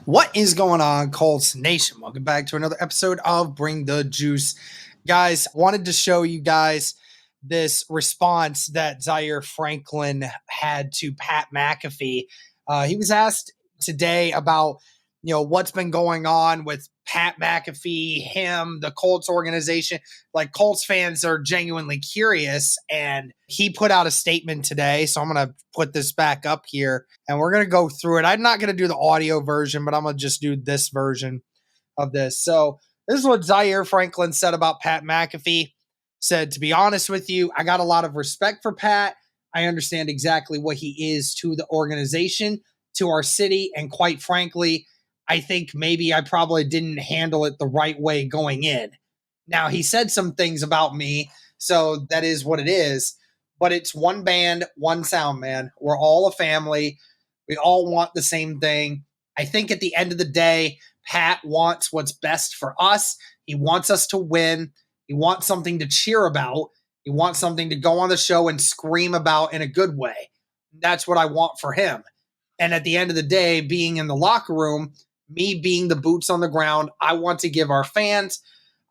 What is going on, Colts Nation? Welcome back to another episode of Bring the Juice. Guys, wanted to show you guys this response that Zaire Franklin had to Pat McAfee. He was asked today about, what's been going on with Pat McAfee, him, the Colts organization. Like, Colts fans are genuinely curious, and he put out a statement today. So I'm going to put this back up here and we're going to go through it. I'm not going to do the audio version, but I'm going to just do this version of this. So this is what Zaire Franklin said about Pat McAfee. Said, to be honest with you, I got a lot of respect for Pat. I understand exactly what he is to the organization, to our city, and quite frankly, I think maybe I probably didn't handle it the right way going in. Now, he said some things about me, so that is what it is, but it's one band, one sound, man. We're all a family. We all want the same thing. I think at the end of the day, Pat wants what's best for us. He wants us to win. He wants something to cheer about. He wants something to go on the show and scream about in a good way. That's what I want for him. And at the end of the day, being in the locker room, me being the boots on the ground, I want to give our fans,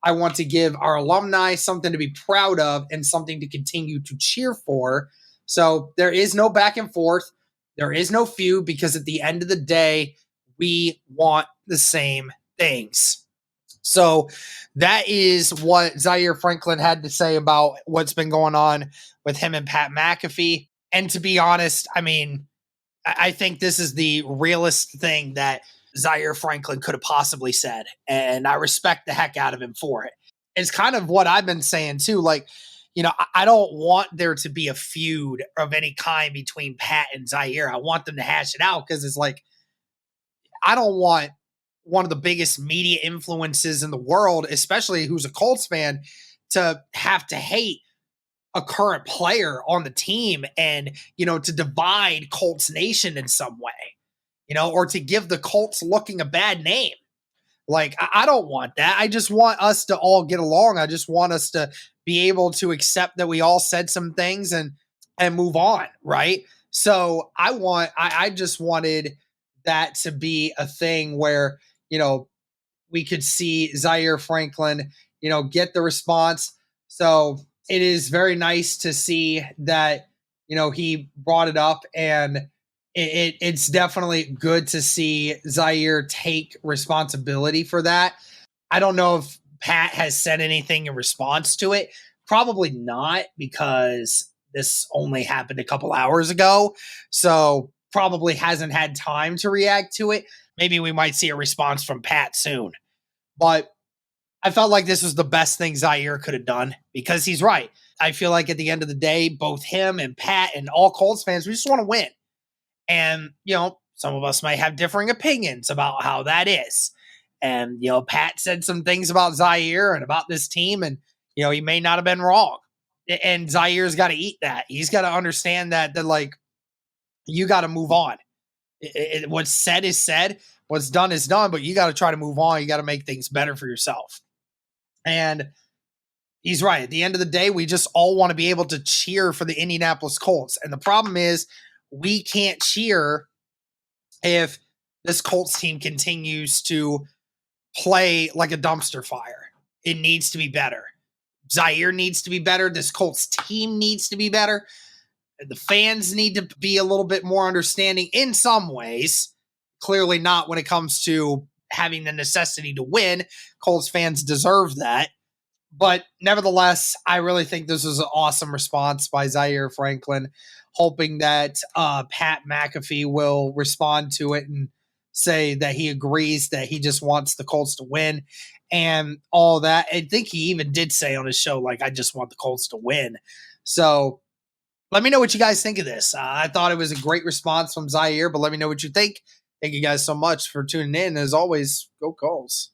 I want to give our alumni something to be proud of and something to continue to cheer for. So there is no back and forth. There is no feud because at the end of the day, we want the same things. So that is what Zaire Franklin had to say about what's been going on with him and Pat McAfee. And to be honest, I mean, I think this is the realest thing that Zaire Franklin could have possibly said. And I respect the heck out of him for it. It's kind of what I've been saying too. Like, I don't want there to be a feud of any kind between Pat and Zaire. I want them to hash it out because it's like, I don't want one of the biggest media influences in the world, especially who's a Colts fan, to have to hate a current player on the team and, to divide Colts Nation in some way, or to give the Colts looking a bad name. Like, I don't want that. I just want us to all get along. I just want us to be able to accept that we all said some things and move on, right? So I just wanted that to be a thing where, we could see Zaire Franklin, get the response. So it is very nice to see that, he brought it up, and it's definitely good to see Zaire take responsibility for that. I don't know if Pat has said anything in response to it. Probably not, because this only happened a couple hours ago. So probably hasn't had time to react to it. Maybe we might see a response from Pat soon. But I felt like this was the best thing Zaire could have done because he's right. I feel like at the end of the day, both him and Pat and all Colts fans, we just want to win. And, some of us might have differing opinions about how that is. And, Pat said some things about Zaire and about this team, and, he may not have been wrong. And Zaire's got to eat that. He's got to understand that like, you got to move on. What's said is said. What's done is done, but you got to try to move on. You got to make things better for yourself. And he's right. At the end of the day, we just all want to be able to cheer for the Indianapolis Colts. And the problem is we can't cheer if this Colts team continues to play like a dumpster fire. It needs to be better. Zaire needs to be better. This Colts team needs to be better. The fans need to be a little bit more understanding in some ways. Clearly not when it comes to having the necessity to win. Colts fans deserve that. But nevertheless, I really think this was an awesome response by Zaire Franklin, hoping that Pat McAfee will respond to it and say that he agrees that he just wants the Colts to win and all that. I think he even did say on his show, like, I just want the Colts to win. So let me know what you guys think of this. I thought it was a great response from Zaire, but let me know what you think. Thank you guys so much for tuning in. As always, go Colts.